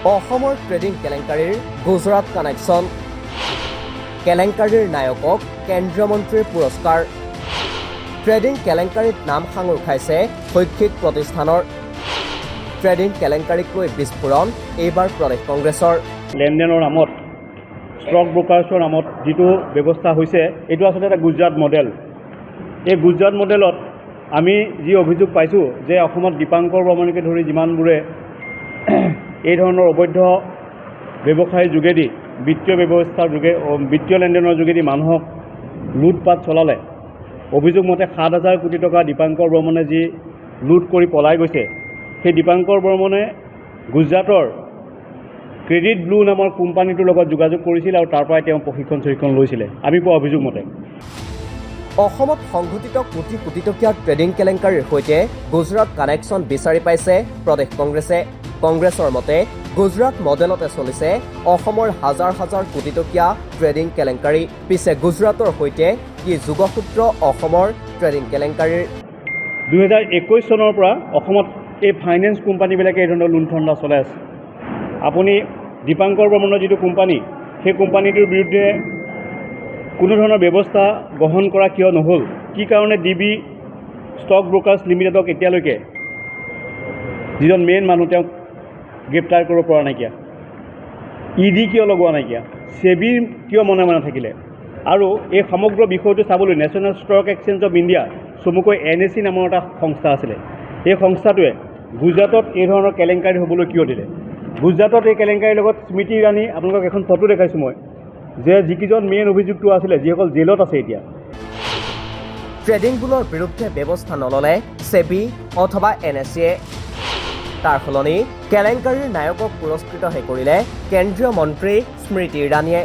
অসমৰ ট্ৰেডিং কেলেংকাৰীৰ গুজৰাট কানেকশ্যন কেলেংকাৰীৰ নায়কক কেন্দ্ৰীয় মন্ত্ৰীৰ পুৰস্কাৰ ট্ৰেডিং কেলেংকাৰীত নাম সাঙুৰ খাইছে শৈক্ষিক প্ৰতিষ্ঠানৰ ট্ৰেডিং কেলেংকাৰীক লৈ বিস্ফোৰণ এইবাৰ প্ৰদেশ কংগ্ৰেছৰ লেনদেনৰ নামত ষ্টক ব্ৰকাৰ্ছৰ নামত যিটো ব্যৱস্থা হৈছে এইটো আচলতে এটা গুজৰাট মডেল। এই গুজৰাট মডেলত আমি যি অভিযোগ পাইছোঁ যে অসমত দীপাংকৰ বৰ্মনকে ধৰি যিমানবোৰে এই ধৰণৰ অবৈধ ব্যৱসায়ৰ যোগেদি বিত্তীয় ব্যৱস্থাৰ বিত্তীয় লেনদেনৰ যোগেদি মানুহক লুটপাট চলালে অভিযোগ মতে ৭,০০০ কোটি টকা দীপাংকৰ বৰ্মনে যি লুট কৰি পলাই গৈছে সেই দীপাংকৰ বৰ্মনে গুজৰাটৰ ক্ৰেডিট ব্লু নামৰ কোম্পানীটোৰ লগত যোগাযোগ কৰিছিল আৰু তাৰ পৰাই তেওঁ প্ৰশিক্ষণ লৈছিলে আমি পোৱা অভিযোগ মতে। অসমত সংঘটিত কোটি কোটি টকীয়া ট্ৰেডিং কেলেংকাৰীৰ সৈতে গুজৰাট কানেকশ্যন বিচাৰি পাইছে প্ৰদেশ কংগ্ৰেছে। কংগ্ৰেছৰ মতে গুজৰাট মডেলতে চলিছে অসমৰ হাজাৰ হাজাৰ কোটি টকীয়া ট্ৰেডিং কেলেংকাৰী। পিছে গুজৰাটৰ সৈতে কি যোগসূত্ৰ অসমৰ ট্ৰেডিং কেলেংকাৰীৰ 2021 চনৰ পৰা অসমত এই ফাইনেন্স কোম্পানীবিলাকে এই ধৰণৰ লুণ্ঠনা চলাই আছে। আপুনি দীপাংকৰ বৰ্মনৰ যিটো কোম্পানী সেই কোম্পানীটোৰ বিৰুদ্ধে কোনো ধৰণৰ ব্যৱস্থা গ্ৰহণ কৰা কিয় নহ'ল? কি কাৰণে DB ষ্টক ব্ৰকাৰ্ছ লিমিটেডক এতিয়ালৈকে যিজন মেইন মানুহ তেওঁক গ্ৰেপ্তাৰ কৰিব পৰা নাইকিয়া? ED কিয় লগোৱা নাইকিয়া? সেবি কিয় মনে মনে থাকিলে? আৰু এই সমগ্ৰ বিষয়টো চাবলৈ national stock exchange of India চমুকৈ NSE নামৰ এটা সংস্থা আছিলে। এই সংস্থাটোৱে গুজৰাটত এই ধৰণৰ কেলেংকাৰী হ'বলৈ কিয় দিলে? গুজৰাটত এই কেলেংকাৰীৰ লগত স্মৃতি ইৰাণী আপোনালোকক এখন ফটো দেখাইছোঁ মই যে যিকেইজন মেইন অভিযুক্ত আছিলে যিসকল জেলত আছে এতিয়া। ট্ৰেডিং বুলৰ বিৰুদ্ধে ব্যৱস্থা নল'লে সেবি অথবা NSE তাৰ সলনি কেলেংকাৰীৰ নায়কক পুৰস্কৃতহে কৰিলে কেন্দ্ৰীয় মন্ত্ৰী স্মৃতি ইৰাণীয়ে।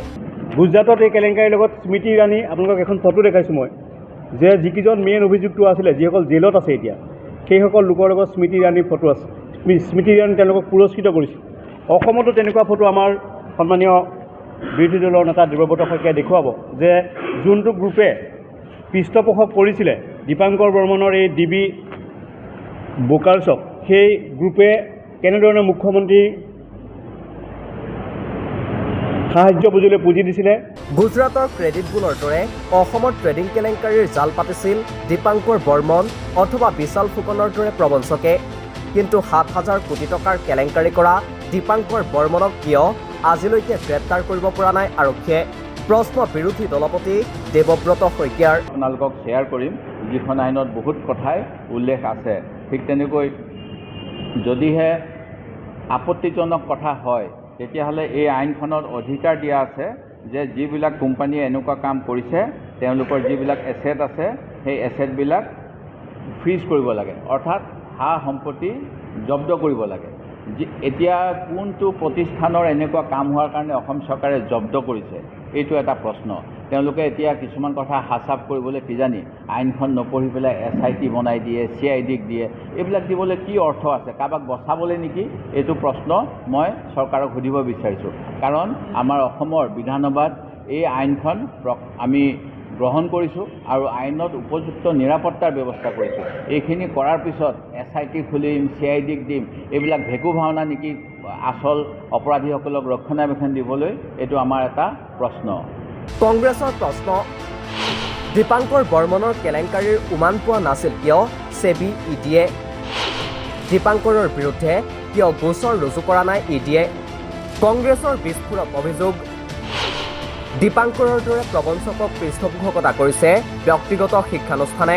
গুজৰাটত এই কেলেংকাৰীৰ লগত স্মৃতি ইৰাণী আপোনালোকক এখন ফটো দেখাইছোঁ মই যে যিকেইজন মেইন অভিযুক্ত আছিলে যিসকল জেলত আছে এতিয়া সেইসকল লোকৰ লগত স্মৃতি ইৰাণীৰ ফটো আছে। স্মৃতি ইৰাণী তেওঁলোকক পুৰস্কৃত কৰিছে। অসমতো তেনেকুৱা ফটো আমাৰ সন্মানীয় বিৰোধী দলৰ নেতা দেৱব্ৰত শইকীয়াই দেখুৱাব যে যোনটো গ্ৰুপে পৃষ্ঠপোষক কৰিছিলে দীপাংকৰ বৰ্মনৰ এই DB ব্ৰকাৰ্ছক সেই গ্ৰুপে কেনেধৰণে মুখ্যমন্ত্ৰীৰ সাহায্য বুজিলে পুঁজি দিছিলে। গুজৰাটৰ ক্ৰেডিট বুলৰ দৰে অসমৰ ট্ৰেডিং কেলেংকাৰীৰ জাল পাতিছিল দীপাংকৰ বৰ্মন অথবা বিশাল ফুকনৰ দৰে প্ৰবঞ্চকে। কিন্তু ৭,০০০ কোটি টকাৰ কেলেংকাৰী কৰা দীপাংকৰ বৰ্মনক কিয় আজিলৈকে গ্ৰেপ্তাৰ কৰিব পৰা নাই আৰক্ষীয়ে? প্ৰশ্ন বিৰোধী দলপতি দেৱব্ৰত শইকীয়াৰ। আপোনালোকক শ্বেয়াৰ কৰিম যিখন আইনত বহুত কথাই উল্লেখ আছে। ঠিক তেনেকৈ যদিহে আপত্তিজনক কথা হয় তেতিয়াহ'লে এই আইনখনত অধিকাৰ দিয়া আছে যে যিবিলাক কোম্পানীয়ে এনেকুৱা কাম কৰিছে তেওঁলোকৰ যিবিলাক এছেট আছে সেই এছেটবিলাক ফ্ৰিজ কৰিব লাগে, অৰ্থাৎ সা সম্পত্তি জব্দ কৰিব লাগে। এতিয়া কোনটো প্ৰতিষ্ঠানৰ এনেকুৱা কাম হোৱাৰ কাৰণে অসম চৰকাৰে জব্দ কৰিছে এইটো এটা প্ৰশ্ন। তেওঁলোকে এতিয়া কিছুমান কথা হাচাপ কৰিবলৈ কিজানি আইনখন নপঢ়ি পেলাই SIT বনাই দিয়ে, CIDক দিয়ে। এইবিলাক দিবলৈ কি অৰ্থ আছে? কাৰোবাক বচাবলৈ নেকি? এইটো প্ৰশ্ন মই চৰকাৰক সুধিব বিচাৰিছোঁ। কাৰণ আমাৰ অসমৰ বিধানসভাত এই আইনখন আমি গ্ৰহণ কৰিছোঁ আৰু আইনত উপযুক্ত নিৰাপত্তাৰ ব্যৱস্থা কৰিছোঁ। এইখিনি কৰাৰ পিছত SIT খুলিম, CIDক দিম, এইবিলাক ভেকু ভাওনা নেকি আচল অপৰাধীসকলক ৰক্ষণাবেক্ষণ দিবলৈ? এইটো আমাৰ এটা প্ৰশ্ন। কংগ্ৰেছৰ প্ৰশ্ন, দীপাংকৰ বৰ্মনৰ কেলেংকাৰীৰ উমান পোৱা নাছিল কিয় সেবি EDয়ে? দীপাংকৰৰ বিৰুদ্ধে কিয় গোচৰ ৰুজু কৰা নাই EDয়ে? কংগ্ৰেছৰ বিস্ফোৰক অভিযোগ, দীপাংকৰৰ দৰে প্ৰবঞ্চকক পৃষ্ঠপোষকতা কৰিছে ব্যক্তিগত শিক্ষানুষ্ঠানে।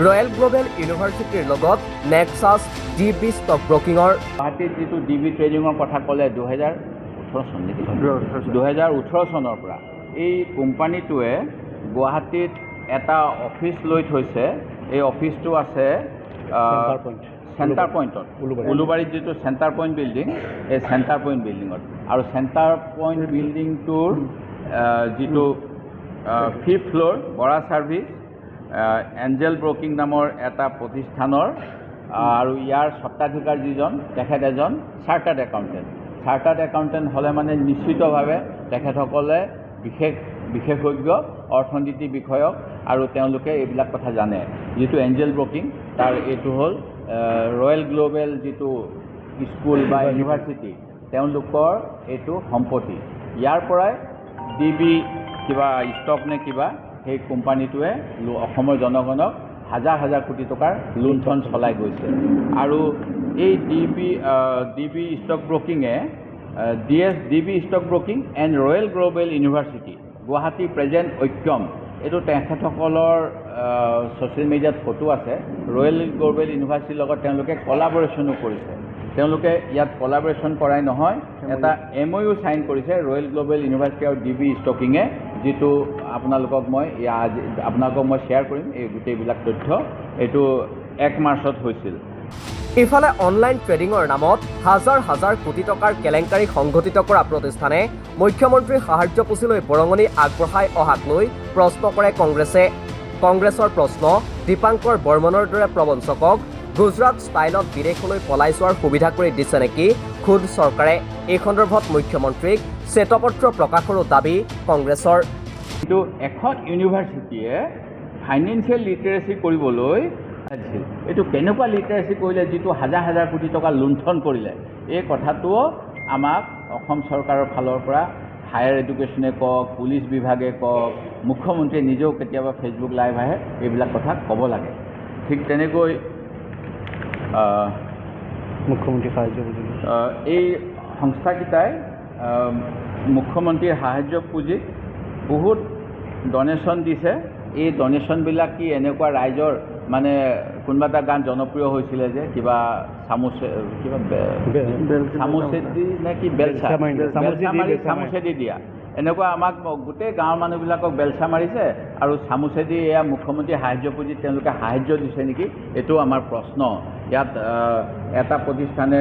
ৰয়েল গ্লোবেল ইউনিভাৰ্চিটিৰ লগত নেক্সাছ DB ষ্টক ব্ৰকিঙৰ। গুৱাহাটীত যিটো DB ট্ৰেডিঙৰ কথা ক'লে 2018 চনৰ পৰা এই কোম্পানীটোৱে গুৱাহাটীত এটা অফিচ লৈ থৈছে। এই অফিচটো আছে চেণ্টাৰ পইণ্টত, উলুবাৰীত যিটো চেণ্টাৰ পইণ্ট বিল্ডিং, এই চেণ্টাৰ পইণ্ট বিল্ডিঙত। আৰু চেণ্টাৰ পইণ্ট বিল্ডিংটোৰ যিটো 5th floor Bora service Angel broking নামৰ এটা প্ৰতিষ্ঠানৰ আৰু ইয়াৰ স্বত্বাধিকাৰ যিজন তেখেত এজন চাৰ্টাৰ্ড একাউণ্টেণ্ট। চাৰ্টাৰ্ড একাউণ্টেণ্ট হ'লে মানে নিশ্চিতভাৱে তেখেতসকলে বিশেষজ্ঞ অৰ্থনীতি বিষয়ক আৰু তেওঁলোকে এইবিলাক কথা জানে। যিটো এঞ্জেল ব্ৰকিং তাৰ এইটো হ'ল ৰয়েল গ্লোবেল যিটো স্কুল বা ইউনিভাৰ্চিটি তেওঁলোকৰ এইটো সম্পত্তি। ইয়াৰ পৰাই DB কিবা ষ্টক নে কিবা সেই কোম্পানীটোৱে অসমৰ জনগণক হাজাৰ হাজাৰ কোটি টকাৰ লুণ্ঠন চলাই গৈছে। আৰু এই DB ষ্টক ব্ৰকিঙে DB stock broking and royal global university Guwahati present ঐক্যম, এইটো তেখেতসকলৰ ছ'চিয়েল মিডিয়াত ফটো আছে। ৰয়েল গ্ল'বেল ইউনিভাৰ্চিটিৰ লগত তেওঁলোকে কলাবৰেশ্যনো কৰিছে। তেওঁলোকে ইয়াত কলাবৰেশ্যন কৰাই নহয়, এটা MOU চাইন কৰিছে ৰয়েল গ্ল'বেল ইউনিভাৰ্চিটি আৰু DB ষ্টকিঙে, যিটো আপোনালোকক মই শ্বেয়াৰ কৰিম এই গোটেইবিলাক তথ্য। এইটো 1 মাৰ্চত হৈছিল। ইফালে অনলাইন ট্ৰেডিঙৰ নামত হাজাৰ হাজাৰ কোটি টকাৰ কেলেংকাৰী সংঘটিত কৰা প্ৰতিষ্ঠানে মুখ্যমন্ত্ৰীৰ সাহায্য পুঁজিলৈ বৰঙণি আগবঢ়াই অহাক লৈ প্ৰশ্ন কৰে কংগ্ৰেছে। কংগ্ৰেছৰ প্ৰশ্ন, দীপাংকৰ বৰ্মনৰ দৰে প্ৰবঞ্চকক গুজৰাট ষ্টাইলত বিদেশলৈ পলাই যোৱাৰ সুবিধা কৰি দিছে নেকি খুদ চৰকাৰে? এই সন্দৰ্ভত মুখ্যমন্ত্ৰীক শ্বেতপত্ৰ প্ৰকাশৰো দাবী কংগ্ৰেছৰ। কিন্তু এখন ইউনিভাৰ্চিটিয়ে ফাইনেন্সিয়েল লিটাৰেচি কৰিবলৈ এইটো কেনেকুৱা লিটাৰেচি কৰিলে যিটো হাজাৰ হাজাৰ কোটি টকা লুণ্ঠন কৰিলে, এই কথাটোও আমাক অসম চৰকাৰৰ ফালৰ পৰা হায়াৰ এডুকেশ্যনে কওক, পুলিচ বিভাগে কওক, মুখ্যমন্ত্ৰীয়ে নিজেও কেতিয়াবা ফেচবুক লাইভ আহে, এইবিলাক কথা ক'ব লাগে। ঠিক তেনেকৈ মুখ্যমন্ত্ৰী সাহায্য এই সংস্থাকেইটাই মুখ্যমন্ত্ৰীৰ সাহায্য পুঁজিত বহুত ডনেশ্যন দিছে। এই ডনেশ্যনবিলাক কি এনেকুৱা ৰাইজৰ মানে কোনোবা এটা গান জনপ্ৰিয় হৈছিলে যে কিবা চামুচেদি নে কি বেলচা মাৰি চামুচেদি দিয়া, এনেকুৱা আমাক গোটেই গাঁৱৰ মানুহবিলাকক বেলচা মাৰিছে আৰু চামুচেদি এয়া মুখ্যমন্ত্ৰী সাহায্য পুঁজিত তেওঁলোকে সাহায্য দিছে নেকি, এইটো আমাৰ প্ৰশ্ন। ইয়াত এটা প্ৰতিষ্ঠানে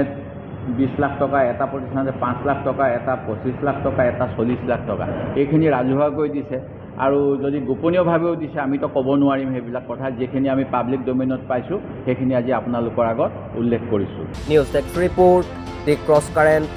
20 লাখ টকা, এটা প্ৰতিষ্ঠানে 5 লাখ টকা, এটা 25 লাখ টকা, এটা 40 লাখ টকা, এইখিনি ৰাজহুৱাকৈ দিছে। আৰু যদি গোপনীয়ভাৱেও দিছে আমিতো ক'ব নোৱাৰিম সেইবিলাক কথা। যিখিনি আমি পাব্লিক ডমেইনত পাইছোঁ সেইখিনি আজি আপোনালোকৰ আগত উল্লেখ কৰিছোঁ। নিউজ ডেস্ক ৰিপৰ্ট, দি ক্ৰছ কাৰেণ্ট।